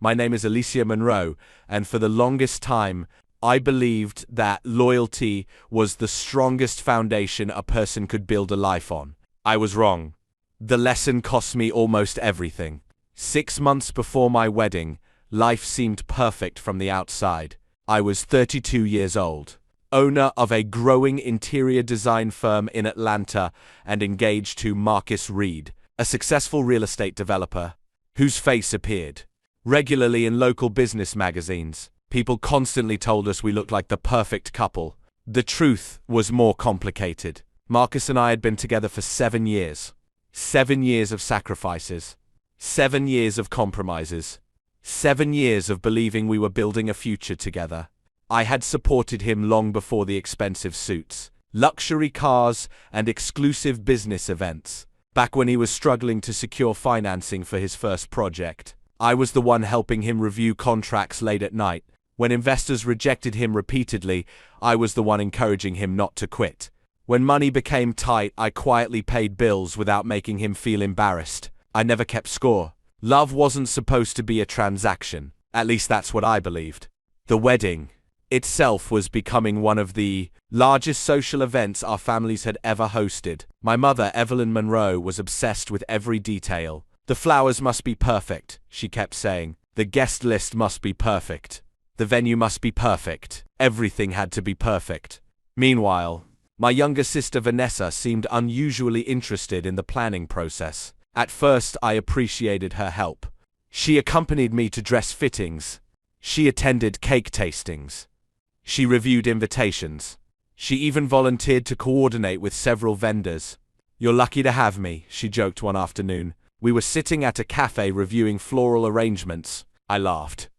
My name is Alicia Monroe, and for the longest time, I believed that loyalty was the strongest foundation a person could build a life on. I was wrong. The lesson cost me almost everything. 6 months before my wedding, life seemed perfect from the outside. I was 32 years old, owner of a growing interior design firm in Atlanta, and engaged to Marcus Reed, a successful real estate developer, whose face appeared regularly in local business magazines. People constantly told us we looked like the perfect couple. The truth was more complicated. Marcus and I had been together for 7 years. 7 years of sacrifices. 7 years of compromises. 7 years of believing we were building a future together. I had supported him long before the expensive suits, luxury cars, and exclusive business events. Back when he was struggling to secure financing for his first project, I was the one helping him review contracts late at night. When investors rejected him repeatedly, I was the one encouraging him not to quit. When money became tight, I quietly paid bills without making him feel embarrassed. I never kept score. Love wasn't supposed to be a transaction. At least that's what I believed. The wedding itself was becoming one of the largest social events our families had ever hosted. My mother, Evelyn Monroe, was obsessed with every detail. The flowers must be perfect, she kept saying. The guest list must be perfect. The venue must be perfect. Everything had to be perfect. Meanwhile, my younger sister Vanessa seemed unusually interested in the planning process. At first, I appreciated her help. She accompanied me to dress fittings. She attended cake tastings. She reviewed invitations. She even volunteered to coordinate with several vendors. "You're lucky to have me," she joked one afternoon. We were sitting at a cafe reviewing floral arrangements. I laughed.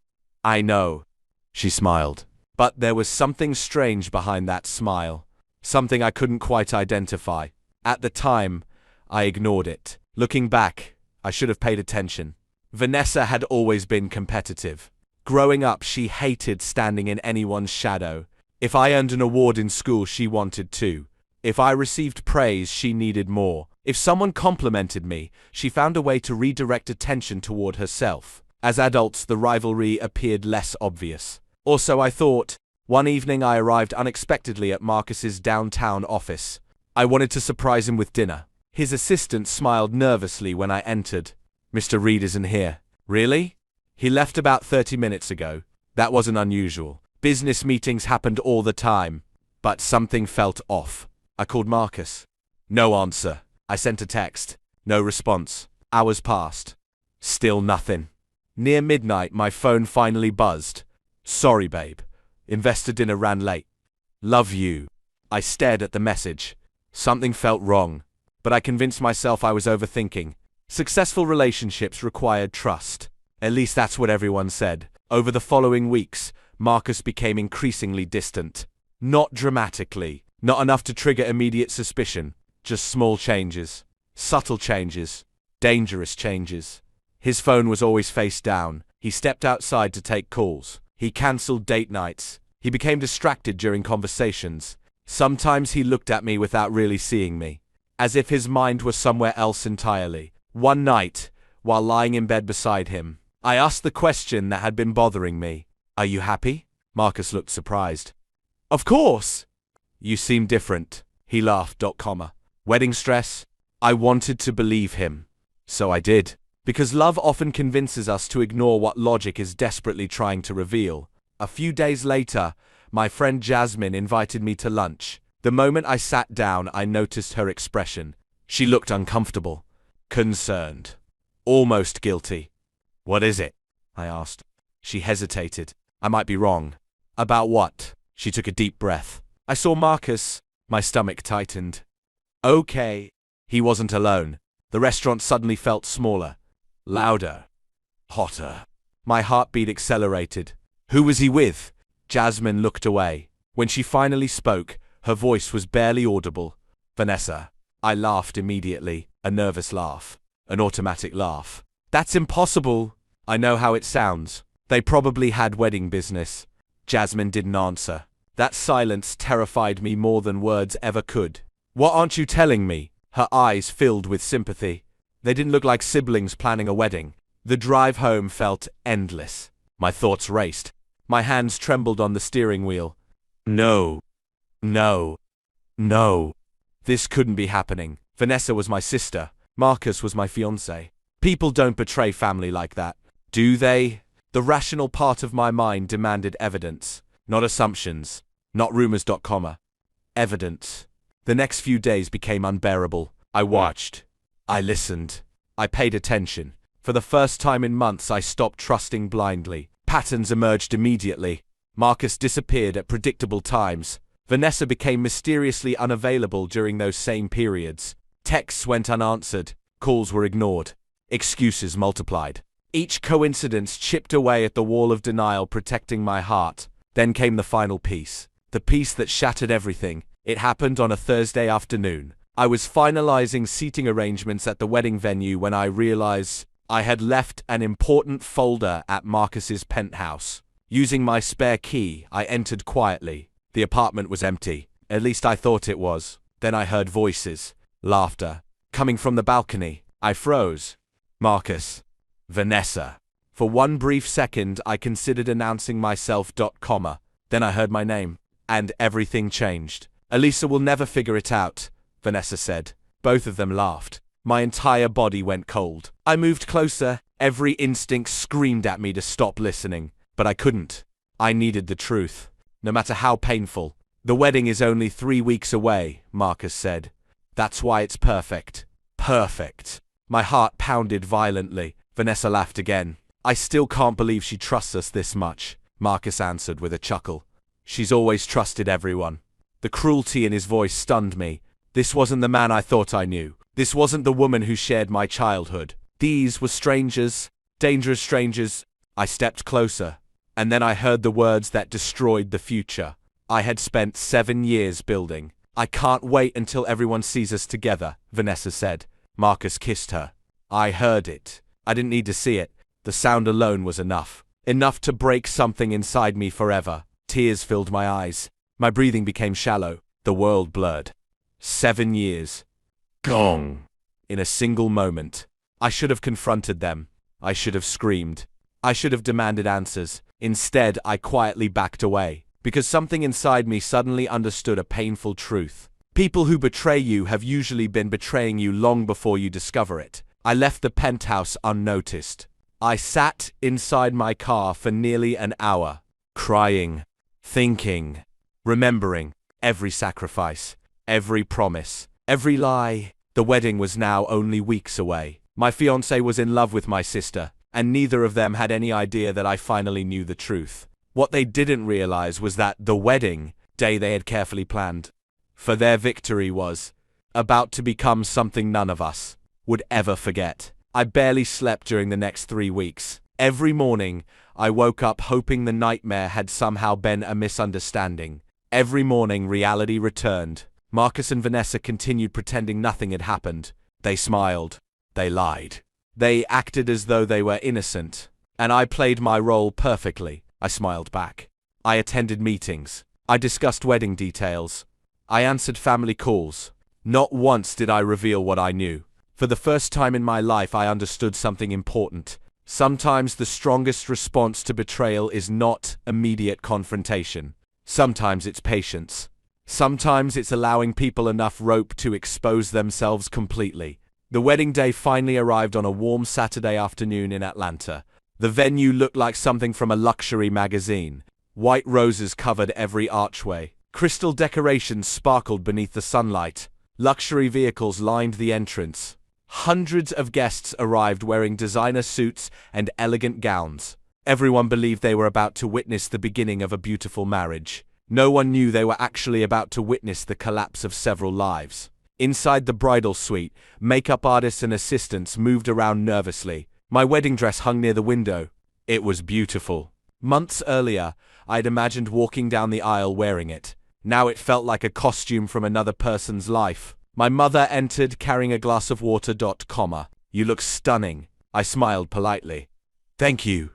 "I know," she smiled. But there was something strange behind that smile. Something I couldn't quite identify. At the time, I ignored it. Looking back, I should have paid attention. Vanessa had always been competitive. Growing up, she hated standing in anyone's shadow. If I earned an award in school, she wanted to. If I received praise, she needed more. If someone complimented me, she found a way to redirect attention toward herself. As adults, the rivalry appeared less obvious. Also, I thought, one evening I arrived unexpectedly at Marcus's downtown office. I wanted to surprise him with dinner. His assistant smiled nervously when I entered. "Mr. Reed isn't here." "Really?" "He left about 30 minutes ago." That wasn't unusual. Business meetings happened all the time. But something felt off. I called Marcus. No answer. I sent a text. No response. Hours passed. Still nothing. Near midnight, my phone finally buzzed. "Sorry, babe. Investor dinner ran late. Love you." I stared at the message. Something felt wrong. But I convinced myself I was overthinking. Successful relationships required trust. At least that's what everyone said. Over the following weeks, Marcus became increasingly distant. Not dramatically. Not enough to trigger immediate suspicion. Just small changes. Subtle changes. Dangerous changes. His phone was always face down. He stepped outside to take calls. He cancelled date nights. He became distracted during conversations. Sometimes he looked at me without really seeing me, as if his mind were somewhere else entirely. One night, while lying in bed beside him, I asked the question that had been bothering me. "Are you happy?" Marcus looked surprised. "Of course." "You seem different." He laughed. Wedding stress? I wanted to believe him. So I did. Because love often convinces us to ignore what logic is desperately trying to reveal. A few days later, my friend Jasmine invited me to lunch. The moment I sat down, I noticed her expression. She looked uncomfortable, concerned, almost guilty. "What is it?" I asked. She hesitated. "I might be wrong." "About what?" She took a deep breath. "I saw Marcus." My stomach tightened. Okay. He wasn't alone. The restaurant suddenly felt smaller, louder, hotter. My heartbeat accelerated. "Who was he with?" Jasmine looked away. When she finally spoke, her voice was barely audible. "Vanessa." I laughed immediately, a nervous laugh, an automatic laugh. "That's impossible." "I know how it sounds. They probably had wedding business." Jasmine didn't answer. That silence terrified me more than words ever could. "What aren't you telling me?" Her eyes filled with sympathy. "They didn't look like siblings planning a wedding." The drive home felt endless. My thoughts raced. My hands trembled on the steering wheel. No. No. No. This couldn't be happening. Vanessa was my sister. Marcus was my fiancé. People don't betray family like that, do they? The rational part of my mind demanded evidence, not assumptions, not rumors. Evidence. The next few days became unbearable. I watched. I listened. I paid attention. For the first time in months, I stopped trusting blindly. Patterns emerged immediately. Marcus disappeared at predictable times. Vanessa became mysteriously unavailable during those same periods. Texts went unanswered. Calls were ignored. Excuses multiplied. Each coincidence chipped away at the wall of denial protecting my heart. Then came the final piece. The piece that shattered everything. It happened on a Thursday afternoon. I was finalizing seating arrangements at the wedding venue when I realized I had left an important folder at Marcus's penthouse. Using my spare key, I entered quietly. The apartment was empty. At least I thought it was. Then I heard voices. Laughter. Coming from the balcony. I froze. Marcus. Vanessa. For one brief second, I considered announcing myself. Then I heard my name. And everything changed. Elisa will never figure it out, Vanessa said. Both of them laughed. My entire body went cold. I moved closer. Every instinct screamed at me to stop listening. But I couldn't. I needed the truth. No matter how painful. The wedding is only 3 weeks away, Marcus said. That's why it's perfect. Perfect. My heart pounded violently. Vanessa laughed again. I still can't believe she trusts us this much, Marcus answered with a chuckle. She's always trusted everyone. The cruelty in his voice stunned me. This wasn't the man I thought I knew. This wasn't the woman who shared my childhood. These were strangers, dangerous strangers. I stepped closer, and then I heard the words that destroyed the future. I had spent 7 years building. I can't wait until everyone sees us together, Vanessa said. Marcus kissed her. I heard it. I didn't need to see it. The sound alone was enough. Enough to break something inside me forever. Tears filled my eyes. My breathing became shallow. The world blurred. 7 years. Gong. In a single moment. I should have confronted them. I should have screamed. I should have demanded answers. Instead, I quietly backed away. Because something inside me suddenly understood a painful truth. People who betray you have usually been betraying you long before you discover it. I left the penthouse unnoticed. I sat inside my car for nearly an hour. Crying. Thinking. Remembering. Every sacrifice. Every promise. Every lie. The wedding was now only weeks away. My fiancé was in love with my sister, and neither of them had any idea that I finally knew the truth. What they didn't realize was that the wedding day they had carefully planned for their victory was about to become something none of us would ever forget. I barely slept during the next 3 weeks. Every morning, I woke up hoping the nightmare had somehow been a misunderstanding. Every morning, reality returned. Marcus and Vanessa continued pretending nothing had happened. They smiled. They lied. They acted as though they were innocent. And I played my role perfectly. I smiled back. I attended meetings. I discussed wedding details. I answered family calls. Not once did I reveal what I knew. For the first time in my life, I understood something important. Sometimes the strongest response to betrayal is not immediate confrontation. Sometimes it's patience. Sometimes it's allowing people enough rope to expose themselves completely. The wedding day finally arrived on a warm Saturday afternoon in Atlanta. The venue looked like something from a luxury magazine. White roses covered every archway. Crystal decorations sparkled beneath the sunlight. Luxury vehicles lined the entrance. Hundreds of guests arrived wearing designer suits and elegant gowns. Everyone believed they were about to witness the beginning of a beautiful marriage. No one knew they were actually about to witness the collapse of several lives. Inside the bridal suite, makeup artists and assistants moved around nervously. My wedding dress hung near the window. It was beautiful. Months earlier, I'd imagined walking down the aisle wearing it. Now it felt like a costume from another person's life. My mother entered carrying a glass of water. You look stunning. I smiled politely. Thank you.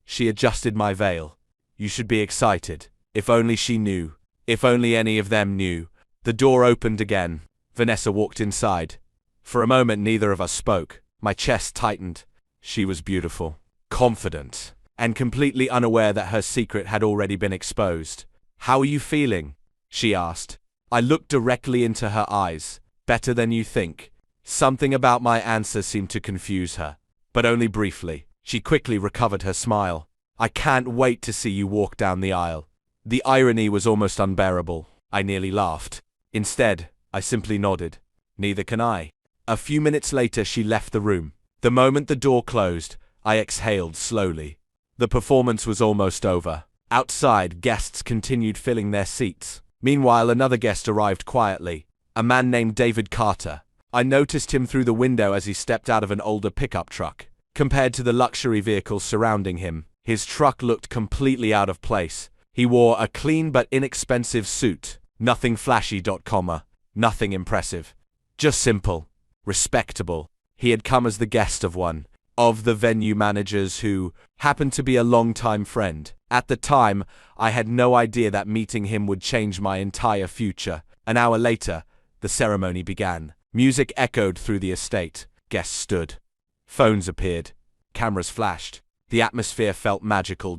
She adjusted my veil. You should be excited. If only she knew. If only any of them knew. The door opened again. Vanessa walked inside. For a moment, neither of us spoke. My chest tightened. She was beautiful, confident, and completely unaware that her secret had already been exposed. "How are you feeling?" she asked. I looked directly into her eyes. "Better than you think." Something about my answer seemed to confuse her, but only briefly. She quickly recovered her smile. "I can't wait to see you walk down the aisle." The irony was almost unbearable. I nearly laughed. Instead, I simply nodded. "Neither can I." A few minutes later, she left the room. The moment the door closed, I exhaled slowly. The performance was almost over. Outside, guests continued filling their seats. Meanwhile, another guest arrived quietly, a man named David Carter. I noticed him through the window as he stepped out of an older pickup truck. Compared to the luxury vehicles surrounding him, his truck looked completely out of place. He wore a clean but inexpensive suit. Nothing flashy, nothing impressive. Just simple, respectable. He had come as the guest of one of the venue managers who happened to be a longtime friend. At the time, I had no idea that meeting him would change my entire future. An hour later, the ceremony began. Music echoed through the estate. Guests stood. Phones appeared. Cameras flashed. The atmosphere felt magical,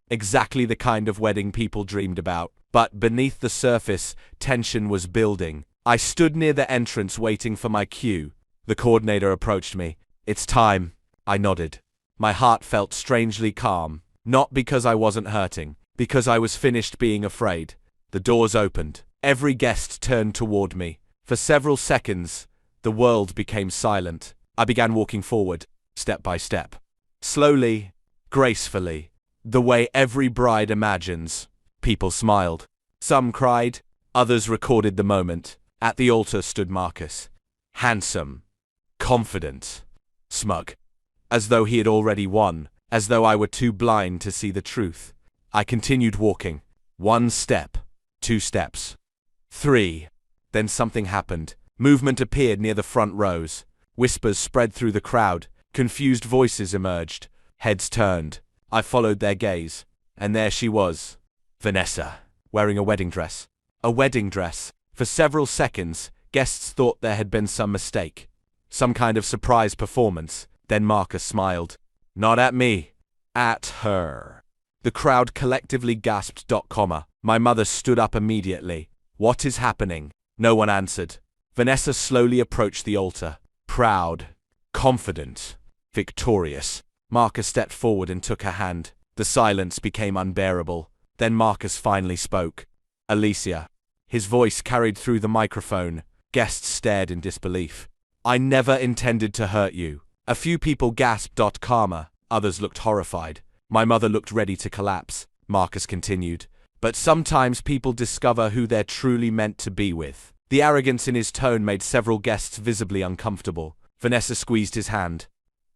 exactly the kind of wedding people dreamed about. But beneath the surface, tension was building. I stood near the entrance waiting for my cue. The coordinator approached me. "It's time." I nodded. My heart felt strangely calm. Not because I wasn't hurting, because I was finished being afraid. The doors opened. Every guest turned toward me. For several seconds, the world became silent. I began walking forward, step by step. Slowly, gracefully, the way every bride imagines. People smiled. Some cried. Others recorded the moment. At the altar stood Marcus. Handsome, confident, smug. As though he had already won. As though I were too blind to see the truth. I continued walking. 1 step. 2 steps. 3. Then something happened. Movement appeared near the front rows. Whispers spread through the crowd. Confused voices emerged. Heads turned. I followed their gaze. And there she was. Vanessa. Wearing a wedding dress. A wedding dress. For several seconds, guests thought there had been some mistake. Some kind of surprise performance. Then Marcus smiled. Not at me. At her. The crowd collectively gasped. My mother stood up immediately. What is happening? No one answered. Vanessa slowly approached the altar. Proud, confident, victorious. Marcus stepped forward and took her hand. The silence became unbearable. Then Marcus finally spoke. Alicia. His voice carried through the microphone. Guests stared in disbelief. I never intended to hurt you. A few people gasped. Others looked horrified. My mother looked ready to collapse. Marcus continued. But sometimes people discover who they're truly meant to be with. The arrogance in his tone made several guests visibly uncomfortable. Vanessa squeezed his hand,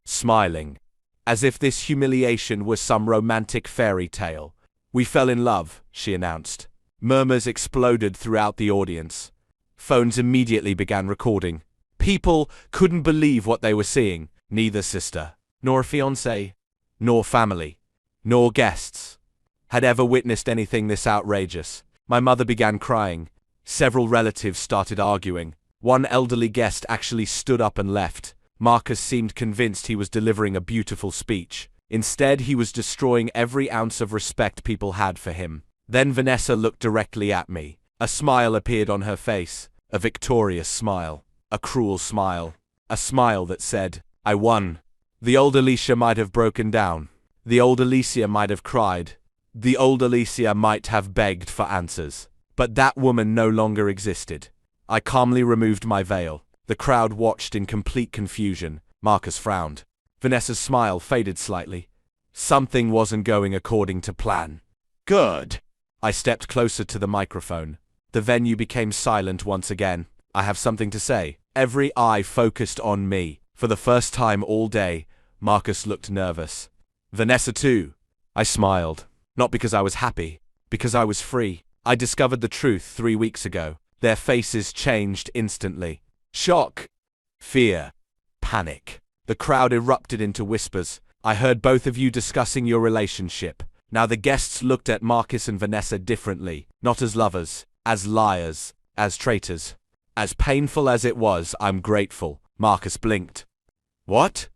smiling, as if this humiliation was some romantic fairy tale. We fell in love, she announced. Murmurs exploded throughout the audience. Phones immediately began recording. People couldn't believe what they were seeing. Neither sister, nor fiancé, nor family, nor guests had ever witnessed anything this outrageous. My mother began crying. Several relatives started arguing. One elderly guest actually stood up and left. Marcus seemed convinced he was delivering a beautiful speech. Instead, he was destroying every ounce of respect people had for him. Then Vanessa looked directly at me. A smile appeared on her face. A victorious smile. A cruel smile. A smile that said, I won. The old Alicia might have broken down. The old Alicia might have cried. The old Alicia might have begged for answers. But that woman no longer existed. I calmly removed my veil. The crowd watched in complete confusion. Marcus frowned. Vanessa's smile faded slightly. Something wasn't going according to plan. Good. I stepped closer to the microphone. The venue became silent once again. I have something to say. Every eye focused on me. For the first time all day, Marcus looked nervous. Vanessa too. I smiled. Not because I was happy, because I was free. I discovered the truth 3 weeks ago. Their faces changed instantly. Shock, fear, panic. The crowd erupted into whispers. I heard both of you discussing your relationship. Now the guests looked at Marcus and Vanessa differently, not as lovers, as liars, as traitors. As painful as it was, I'm grateful. Marcus blinked. What?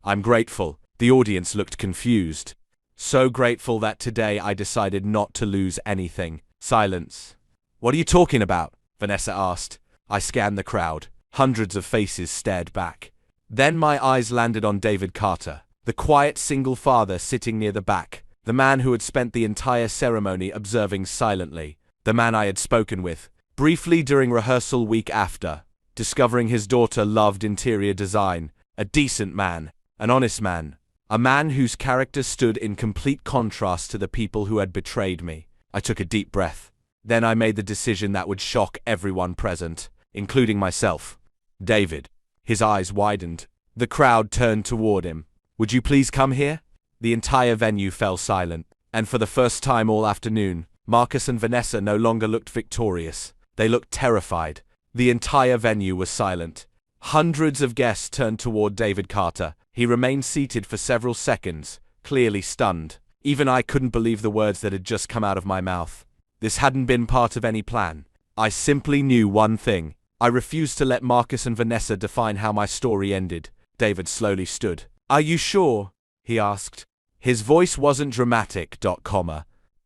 I'm grateful. The audience looked confused. So grateful that today I decided not to lose anything. Silence. What are you talking about? Vanessa asked. I scanned the crowd. Hundreds of faces stared back. Then my eyes landed on David Carter, the quiet single father sitting near the back, the man who had spent the entire ceremony observing silently, the man I had spoken with, briefly during rehearsal week after, discovering his daughter loved interior design, a decent man, an honest man, a man whose character stood in complete contrast to the people who had betrayed me. I took a deep breath. Then I made the decision that would shock everyone present, including myself. David. His eyes widened. The crowd turned toward him. Would you please come here? The entire venue fell silent, and for the first time all afternoon, Marcus and Vanessa no longer looked victorious. They looked terrified. The entire venue was silent. Hundreds of guests turned toward David Carter. He remained seated for several seconds, clearly stunned. Even I couldn't believe the words that had just come out of my mouth. This hadn't been part of any plan. I simply knew one thing. I refused to let Marcus and Vanessa define how my story ended. David slowly stood. Are you sure? He asked. His voice wasn't dramatic,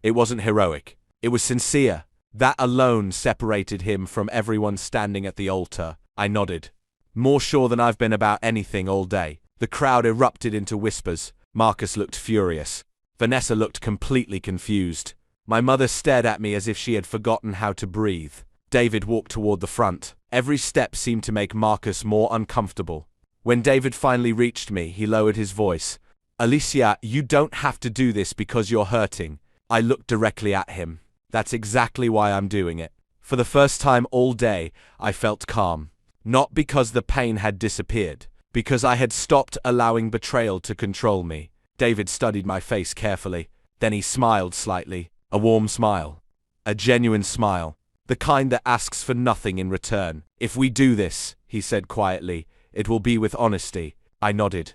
It wasn't heroic. It was sincere. That alone separated him from everyone standing at the altar. I nodded. More sure than I've been about anything all day. The crowd erupted into whispers. Marcus looked furious. Vanessa looked completely confused. My mother stared at me as if she had forgotten how to breathe. David walked toward the front. Every step seemed to make Marcus more uncomfortable. When David finally reached me, he lowered his voice. Alicia, you don't have to do this because you're hurting. I looked directly at him. That's exactly why I'm doing it. For the first time all day, I felt calm. Not because the pain had disappeared, because I had stopped allowing betrayal to control me. David studied my face carefully. Then he smiled slightly. A warm smile. A genuine smile. The kind that asks for nothing in return. If we do this, he said quietly, it will be with honesty. I nodded.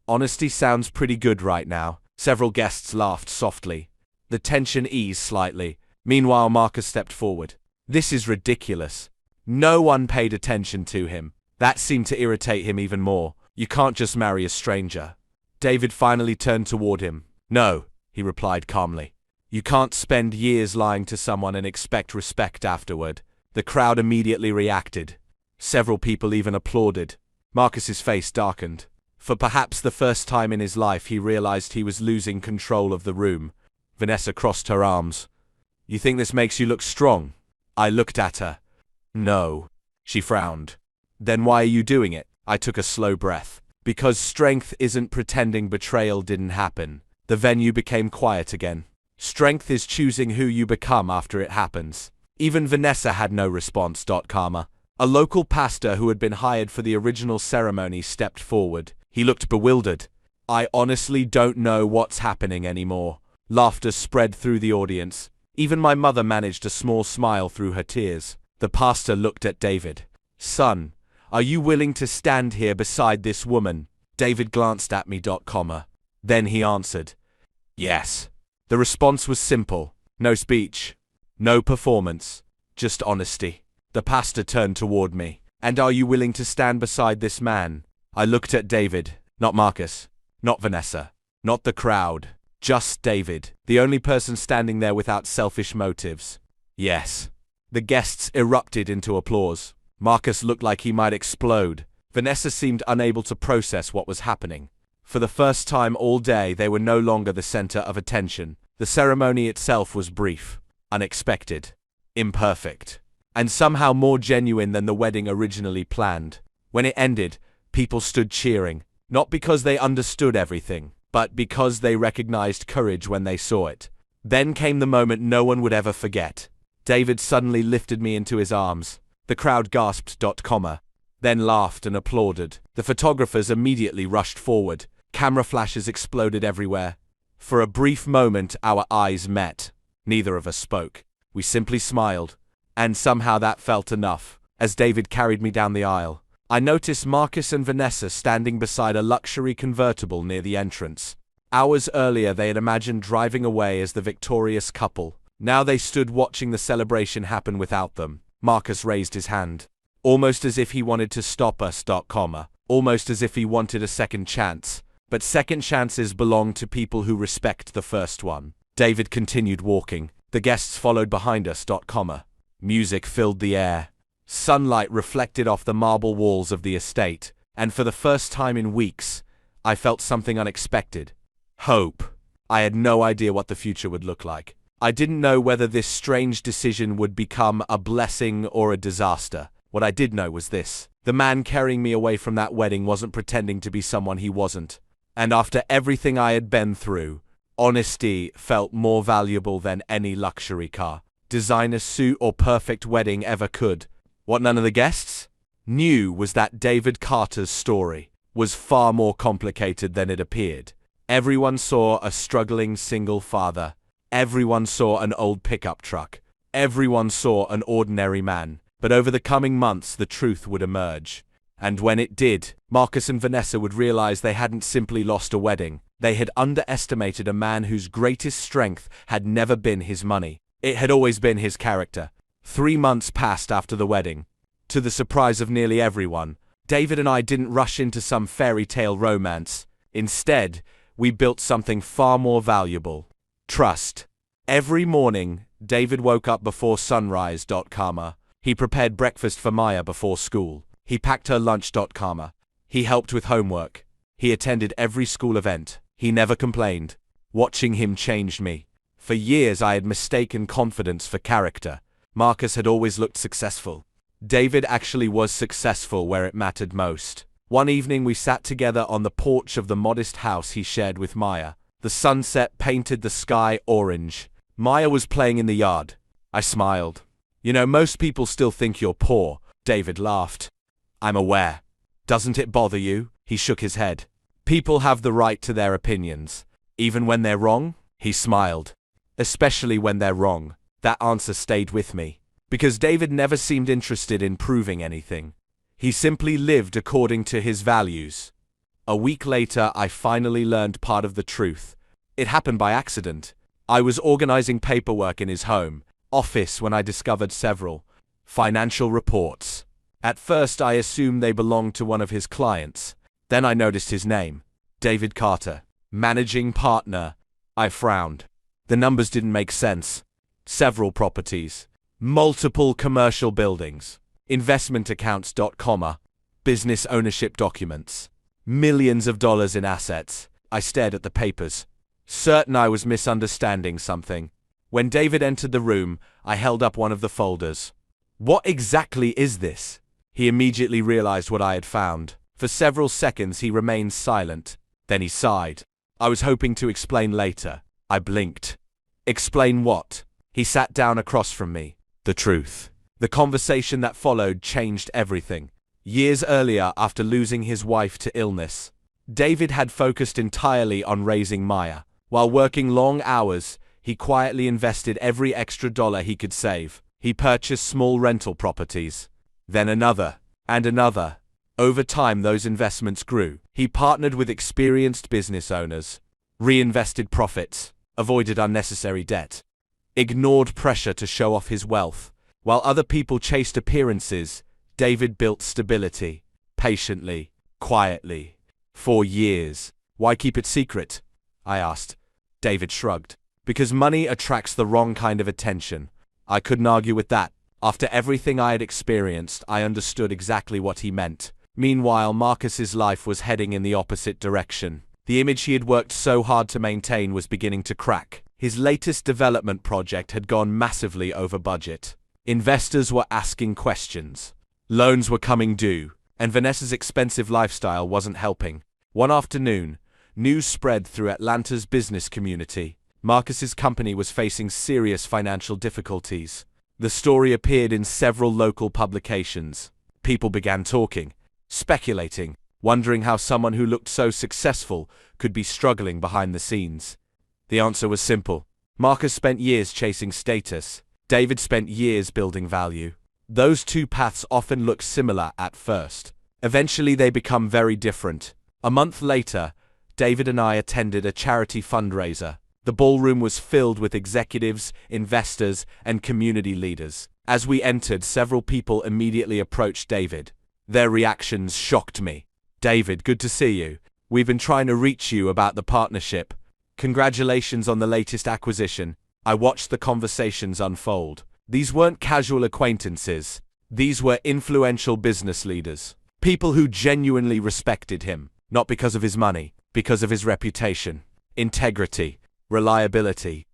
Honesty sounds pretty good right now. Several guests laughed softly. The tension eased slightly. Meanwhile, Marcus stepped forward. This is ridiculous. No one paid attention to him. That seemed to irritate him even more. You can't just marry a stranger. David finally turned toward him. No, he replied calmly. You can't spend years lying to someone and expect respect afterward. The crowd immediately reacted. Several people even applauded. Marcus's face darkened. For perhaps the first time in his life, he realized he was losing control of the room. Vanessa crossed her arms. You think this makes you look strong? I looked at her. No. She frowned. Then why are you doing it? I took a slow breath. Because strength isn't pretending betrayal didn't happen. The venue became quiet again. Strength is choosing who you become after it happens. Even Vanessa had no response. Karma. A local pastor who had been hired for the original ceremony stepped forward. He looked bewildered. I honestly don't know what's happening anymore. Laughter spread through the audience. Even my mother managed a small smile through her tears. The pastor looked at David. Son, are you willing to stand here beside this woman? David glanced at me. Then he answered. Yes. The response was simple. No speech. No performance. Just honesty. The pastor turned toward me. And are you willing to stand beside this man? I looked at David, not Marcus, not Vanessa, not the crowd. Just David, the only person standing there without selfish motives. Yes. The guests erupted into applause. Marcus looked like he might explode. Vanessa seemed unable to process what was happening. For the first time all day, they were no longer the center of attention. The ceremony itself was brief, unexpected, imperfect, and somehow more genuine than the wedding originally planned. When it ended, people stood cheering, not because they understood everything, but because they recognized courage when they saw it. Then came the moment no one would ever forget. David suddenly lifted me into his arms. The crowd gasped, then laughed and applauded. The photographers immediately rushed forward. Camera flashes exploded everywhere. For a brief moment, our eyes met. Neither of us spoke. We simply smiled. And somehow that felt enough. As David carried me down the aisle, I noticed Marcus and Vanessa standing beside a luxury convertible near the entrance. Hours earlier, they had imagined driving away as the victorious couple. Now they stood watching the celebration happen without them. Marcus raised his hand, almost as if he wanted to stop us, almost as if he wanted a second chance. But second chances belong to people who respect the first one. David continued walking. The guests followed behind us. Music filled the air. Sunlight reflected off the marble walls of the estate, and for the first time in weeks, I felt something unexpected. Hope. I had no idea what the future would look like. I didn't know whether this strange decision would become a blessing or a disaster. What I did know was this: the man carrying me away from that wedding wasn't pretending to be someone he wasn't. And after everything I had been through, honesty felt more valuable than any luxury car, designer suit, or perfect wedding ever could. What none of the guests knew was that David Carter's story was far more complicated than it appeared. Everyone saw a struggling single father. Everyone saw an old pickup truck. Everyone saw an ordinary man. But over the coming months, the truth would emerge. And when it did, Marcus and Vanessa would realize they hadn't simply lost a wedding. They had underestimated a man whose greatest strength had never been his money. It had always been his character. 3 months passed after the wedding. To the surprise of nearly everyone, David and I didn't rush into some fairy tale romance. Instead, we built something far more valuable: trust. Every morning, David woke up before sunrise. He prepared breakfast for Maya before school. He packed her lunch. He helped with homework. He attended every school event. He never complained. Watching him changed me. For years I had mistaken confidence for character. Marcus had always looked successful. David actually was successful where it mattered most. One evening we sat together on the porch of the modest house he shared with Maya. The sunset painted the sky orange. Maya was playing in the yard. I smiled. "You know, most people still think you're poor." David laughed. "I'm aware. Doesn't it bother you?" He shook his head. "People have the right to their opinions, even when they're wrong." He smiled. "Especially when they're wrong." That answer stayed with me, because David never seemed interested in proving anything. He simply lived according to his values. A week later, I finally learned part of the truth. It happened by accident. I was organizing paperwork in his home office when I discovered several financial reports. At first, I assumed they belonged to one of his clients. Then I noticed his name: David Carter, managing partner. I frowned. The numbers didn't make sense. Several properties, multiple commercial buildings, investment accounts. Business ownership documents, millions of dollars in assets. I stared at the papers, certain I was misunderstanding something. When David entered the room, I held up one of the folders. "What exactly is this?" He immediately realized what I had found. For several seconds he remained silent. Then he sighed. I was hoping to explain later. I blinked. "Explain what?" He sat down across from me. "The truth." The conversation that followed changed everything. Years earlier, after losing his wife to illness, David had focused entirely on raising Maya. While working long hours, he quietly invested every extra dollar he could save. He purchased small rental properties, then another, and another. Over time, those investments grew. He partnered with experienced business owners, reinvested profits, avoided unnecessary debt, ignored pressure to show off his wealth. While other people chased appearances, David built stability, patiently, quietly, for years. "Why keep it secret?" I asked. David shrugged. "Because money attracts the wrong kind of attention." I couldn't argue with that. After everything I had experienced, I understood exactly what he meant. Meanwhile, Marcus's life was heading in the opposite direction. The image he had worked so hard to maintain was beginning to crack. His latest development project had gone massively over budget. Investors were asking questions. Loans were coming due, and Vanessa's expensive lifestyle wasn't helping. One afternoon, news spread through Atlanta's business community. Marcus's company was facing serious financial difficulties. The story appeared in several local publications. People began talking, speculating, wondering how someone who looked so successful could be struggling behind the scenes. The answer was simple. Marcus spent years chasing status. David spent years building value. Those two paths often look similar at first. Eventually they become very different. A month later, David and I attended a charity fundraiser. The ballroom was filled with executives, investors, and community leaders. As we entered, several people immediately approached David. Their reactions shocked me. "David, good to see you." We've been trying to reach you about the partnership. Congratulations on the latest acquisition. I watched the conversations unfold. These weren't casual acquaintances. These were influential business leaders. People who genuinely respected him, not because of his money, because of his reputation, integrity, reliability,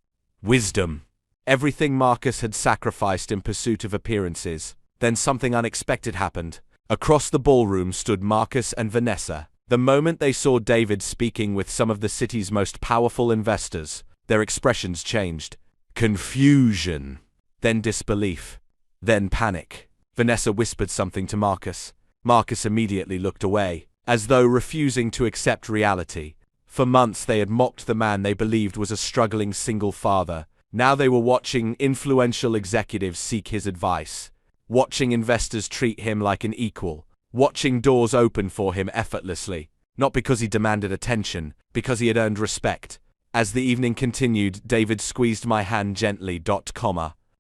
wisdom. Everything Marcus had sacrificed in pursuit of appearances. Then something unexpected happened. Across the ballroom stood Marcus and Vanessa. The moment they saw David speaking with some of the city's most powerful investors, their expressions changed. Confusion, then disbelief, then panic. Vanessa whispered something to Marcus. Marcus immediately looked away, as though refusing to accept reality. For months they had mocked the man they believed was a struggling single father. Now they were watching influential executives seek his advice, watching investors treat him like an equal, watching doors open for him effortlessly, not because he demanded attention, because he had earned respect. As the evening continued, David squeezed my hand gently.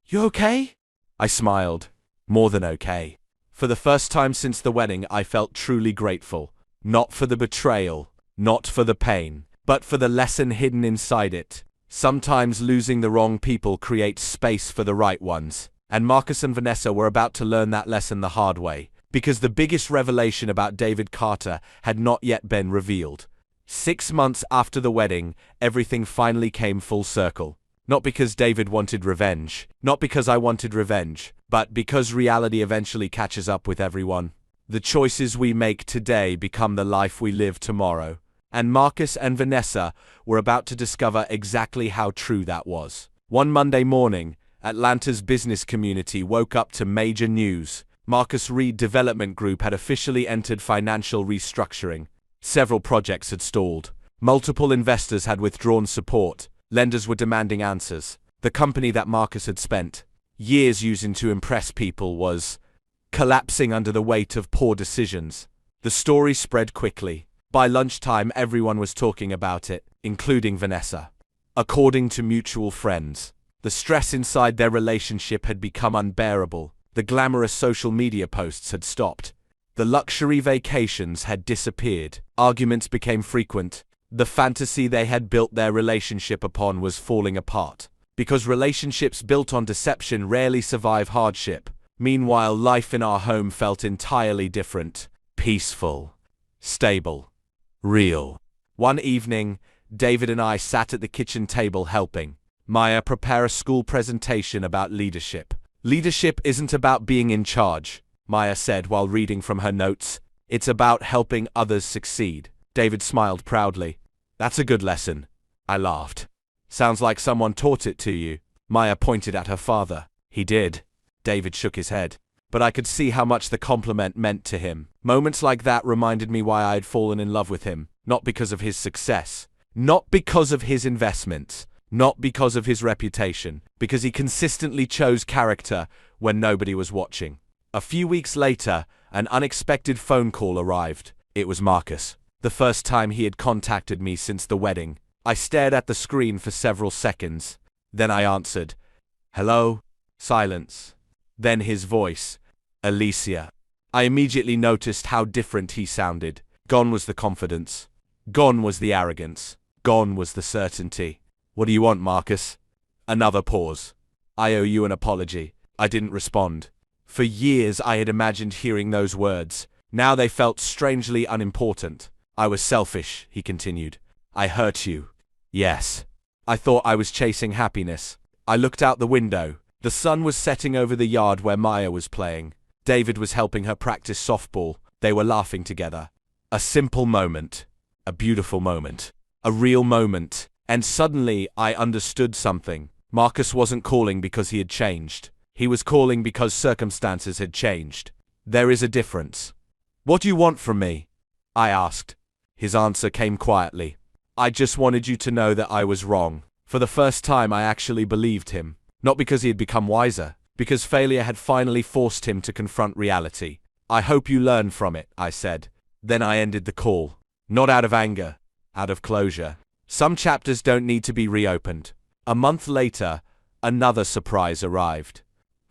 You okay? I smiled. More than okay. For the first time since the wedding, I felt truly grateful. Not for the betrayal, not for the pain, but for the lesson hidden inside it. Sometimes losing the wrong people creates space for the right ones. And Marcus and Vanessa were about to learn that lesson the hard way, because the biggest revelation about David Carter had not yet been revealed. 6 months after the wedding, everything finally came full circle. Not because David wanted revenge, not because I wanted revenge, but because reality eventually catches up with everyone. The choices we make today become the life we live tomorrow. And Marcus and Vanessa were about to discover exactly how true that was. One Monday morning, Atlanta's business community woke up to major news. Marcus Reed Development Group had officially entered financial restructuring. Several projects had stalled. Multiple investors had withdrawn support. Lenders were demanding answers. The company that Marcus had spent years using to impress people was collapsing under the weight of poor decisions. The story spread quickly. By lunchtime, everyone was talking about it, including Vanessa. According to mutual friends, the stress inside their relationship had become unbearable. The glamorous social media posts had stopped. The luxury vacations had disappeared. Arguments became frequent. The fantasy they had built their relationship upon was falling apart. Because relationships built on deception rarely survive hardship. Meanwhile, life in our home felt entirely different. Peaceful. Stable. Real. One evening, David and I sat at the kitchen table helping Maya prepare a school presentation about leadership. Leadership isn't about being in charge, Maya said while reading from her notes. It's about helping others succeed. David smiled proudly. That's a good lesson. I laughed. Sounds like someone taught it to you. Maya pointed at her father. He did. David shook his head. But I could see how much the compliment meant to him. Moments like that reminded me why I had fallen in love with him. Not because of his success. Not because of his investments. Not because of his reputation. Because he consistently chose character when nobody was watching. A few weeks later, an unexpected phone call arrived. It was Marcus. The first time he had contacted me since the wedding. I stared at the screen for several seconds. Then I answered. Hello? Silence. Then his voice. Alicia. I immediately noticed how different he sounded. Gone was the confidence. Gone was the arrogance. Gone was the certainty. What do you want, Marcus? Another pause. I owe you an apology. I didn't respond. For years I had imagined hearing those words. Now they felt strangely unimportant. I was selfish, he continued. I hurt you. Yes. I thought I was chasing happiness. I looked out the window. The sun was setting over the yard where Maya was playing. David was helping her practice softball. They were laughing together. A simple moment. A beautiful moment. A real moment. And suddenly I understood something. Marcus wasn't calling because he had changed. He was calling because circumstances had changed. There is a difference. What do you want from me? I asked. His answer came quietly. I just wanted you to know that I was wrong. For the first time I actually believed him. Not because he had become wiser, because failure had finally forced him to confront reality. I hope you learn from it, I said. Then I ended the call. Not out of anger, out of closure. Some chapters don't need to be reopened. A month later, another surprise arrived.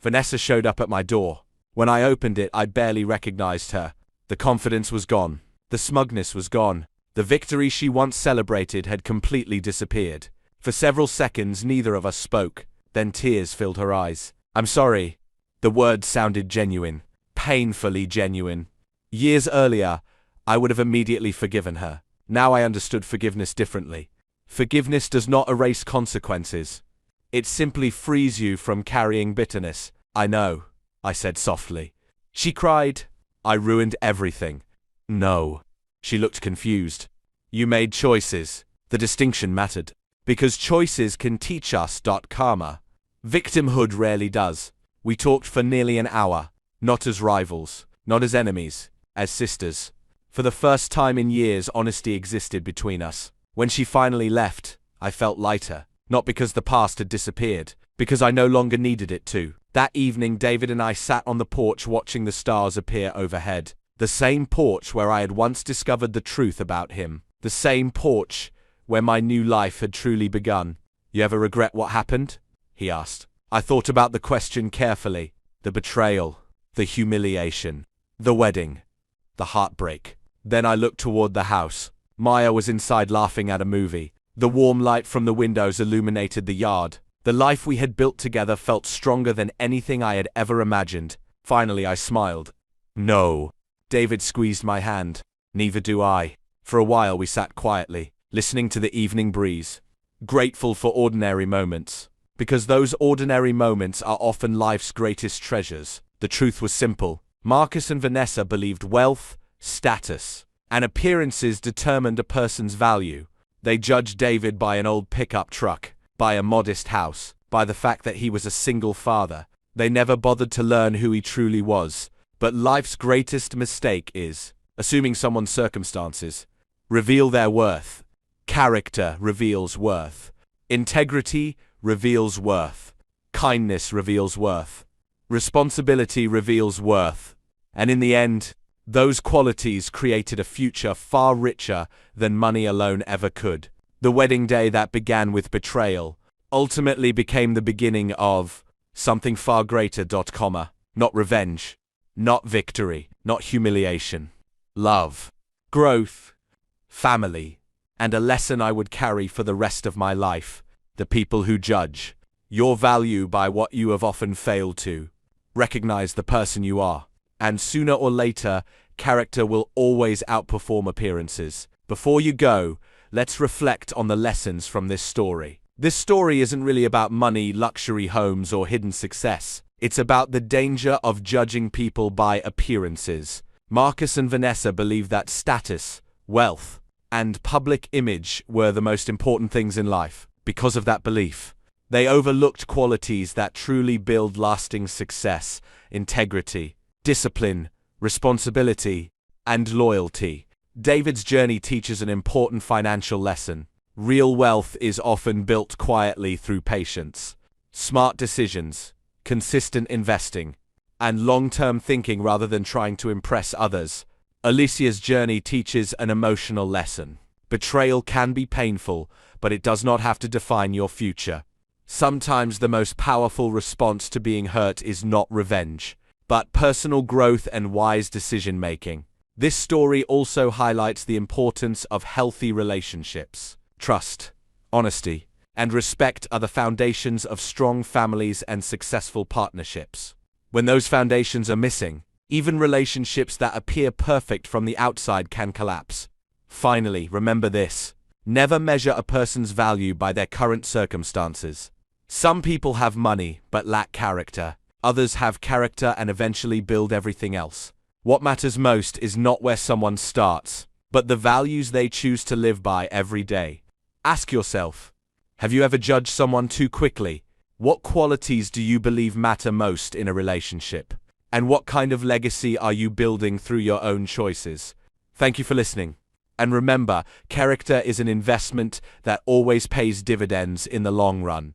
Vanessa showed up at my door. When I opened it, I barely recognized her. The confidence was gone. The smugness was gone. The victory she once celebrated had completely disappeared. For several seconds, neither of us spoke. Then tears filled her eyes. "I'm sorry." The words sounded genuine, painfully genuine. Years earlier, I would have immediately forgiven her. Now I understood forgiveness differently. Forgiveness does not erase consequences. It simply frees you from carrying bitterness. "I know," I said softly. She cried, "I ruined everything." "No." She looked confused. "You made choices." The distinction mattered. Because choices can teach us. Karma. Victimhood rarely does. We talked for nearly an hour. Not as rivals, not as enemies, as sisters. For the first time in years, honesty existed between us. When she finally left, I felt lighter. Not because the past had disappeared, because I no longer needed it to. That evening, David and I sat on the porch watching the stars appear overhead. The same porch where I had once discovered the truth about him. The same porch where my new life had truly begun. "You ever regret what happened?" he asked. I thought about the question carefully. The betrayal, the humiliation, the wedding, the heartbreak. Then I looked toward the house. Maya was inside laughing at a movie. The warm light from the windows illuminated the yard. The life we had built together felt stronger than anything I had ever imagined. Finally, I smiled. "No." David squeezed my hand. "Neither do I." For a while we sat quietly, listening to the evening breeze, grateful for ordinary moments. Because those ordinary moments are often life's greatest treasures. The truth was simple. Marcus and Vanessa believed wealth, status, and appearances determined a person's value. They judged David by an old pickup truck, by a modest house, by the fact that he was a single father. They never bothered to learn who he truly was. But life's greatest mistake is assuming someone's circumstances reveal their worth. Character reveals worth. Integrity reveals worth. Kindness reveals worth. Responsibility reveals worth. And in the end, those qualities created a future far richer than money alone ever could. The wedding day that began with betrayal ultimately became the beginning of something far greater. Not revenge, not victory, not humiliation. Love, growth, family, and a lesson I would carry for the rest of my life. The people who judge your value by what you have often failed to recognize the person you are. And sooner or later, character will always outperform appearances. Before you go, let's reflect on the lessons from this story. This story isn't really about money, luxury homes, or hidden success. It's about the danger of judging people by appearances. Marcus and Vanessa believed that status, wealth, and public image were the most important things in life. Because of that belief, they overlooked qualities that truly build lasting success: integrity, discipline, responsibility, and loyalty. David's journey teaches an important financial lesson. Real wealth is often built quietly through patience, smart decisions, consistent investing, and long-term thinking rather than trying to impress others. Alicia's journey teaches an emotional lesson. Betrayal can be painful, but it does not have to define your future. Sometimes the most powerful response to being hurt is not revenge, but personal growth and wise decision-making. This story also highlights the importance of healthy relationships. Trust, honesty, and respect are the foundations of strong families and successful partnerships. When those foundations are missing, even relationships that appear perfect from the outside can collapse. Finally, remember this: never measure a person's value by their current circumstances. Some people have money but lack character. Others have character and eventually build everything else. What matters most is not where someone starts, but the values they choose to live by every day. Ask yourself, have you ever judged someone too quickly? What qualities do you believe matter most in a relationship? And what kind of legacy are you building through your own choices? Thank you for listening. And remember, character is an investment that always pays dividends in the long run.